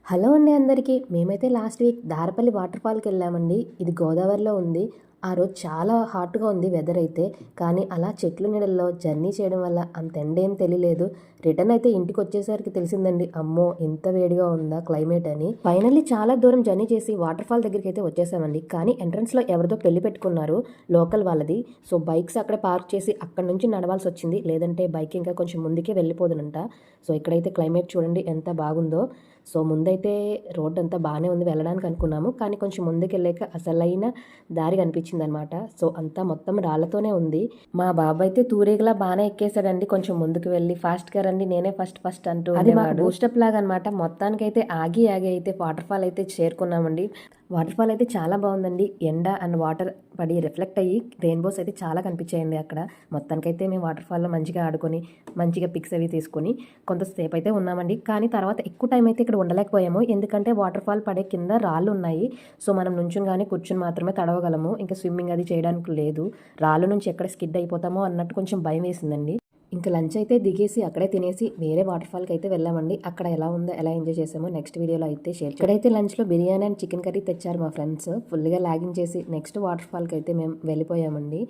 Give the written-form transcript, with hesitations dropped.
Hello అండి అందరికీ. మేమైతే లాస్ట్ వీక్ దారపల్లి వాటర్ ఫాల్‌కి వెళ్ళామండి. ఇది గోదావరిలో ఉంది. ఆ రోజు చాలా హాట్‌గా ఉంది వెదర్ అయితే. కానీ అలా చెట్ల నీడల్లో జర్నీ చేయడం వల్ల అంత ఎండేం తెలియలేదు. రిటర్న్ అయితే ఇంటికొచ్చేసరికి తెలిసిందండి. అమ్మో! ఇంత వేడిగా ఉందా క్లైమేట్ అని. ఫైనల్లీ చాలా దూరం జర్నీ చేసి వాటర్ ఫాల్ దగ్గరికైతే వచ్చేసామండి. కానీ ఎంట్రన్స్‌లో ఎవరిదో పెళ్లి పెట్టుకున్నారు లోకల్ వాళ్ళది. సో బైక్స్ అక్కడే పార్క్ చేసి అక్కడి నుంచి నడవాల్సొచ్చింది. లేదంటే బైక్ ఇంకా కొంచెం ముందుకే వెళ్ళిపోదునంట. సో ఇక్కడైతే క్లైమేట్ చూడండి ఎంత బాగుందో. సో ముందైతే రోడ్డంతా బానే ఉంది వెళ్ళడానికి అనుకున్నాము. కానీ కొంచెం ముందుకెళ్ళాక అసలైన దారి కనిపించిందనమాట. సో అంతా మొత్తం రాళ్ళతోనే ఉంది. మా బాబైతే తూరేగలా బానే ఎక్కేసాడండి. కొంచెం ముందుకు వెళ్ళి ఫాస్ట్‌గా రండి నేనే ఫస్ట్ అంటూ అది మాకు బూస్టప్ లాగా అనమాట. మొత్తానికైతే ఆగి అయితే వాటర్ ఫాల్ అయితే చేరుకున్నామండి. వాటర్ ఫాల్ అయితే చాలా బాగుందండి. ఎండ అండ్ వాటర్ పడి రిఫ్లెక్ట్ అయ్యి రెయిన్బోస్ అయితే చాలా కనిపించాయండి అక్కడ. మొత్తానికైతే మేము వాటర్ ఫాల్‌లో మంచిగా ఆడుకొని, మంచిగా పిక్స్ అవి తీసుకొని కొంతసేపు అయితే ఉన్నామండి. కానీ తర్వాత ఎక్కువ టైం అయితే ఇక్కడ ఉండలేకపోయాము. ఎందుకంటే వాటర్ ఫాల్ పడే కింద రాళ్ళున్నాయి. సో మనం నుంచుని గాని, కూర్చొని మాత్రమే తడవగలము. ఇంకా స్విమ్మింగ్ అది చేయడానికి లేదు. రాళ్ళ నుంచి ఎక్కడ స్కిడ్ అయిపోతామో అన్నట్టు కొంచెం భయం వేసిందండి. ఇంకా లంచ్ అయితే దిగేసి అక్కడే తినేసి వేరే వాటర్ ఫాల్కి అయితే వెళ్ళామండి. అక్కడ ఎలా ఉందో ఎలా ఎంజాయ్ చేసామో నెక్స్ట్ వీడియోలో అయితే షేర్. ఇక్కడైతే లంచ్లో బిర్యానీ అండ్ చికెన్ కర్రీ తెచ్చారు మా ఫ్రెండ్స్. ఫుల్గా లాగింగ్ చేసి నెక్స్ట్ వాటర్ ఫాల్కి అయితే మేము వెళ్ళిపోయామండి.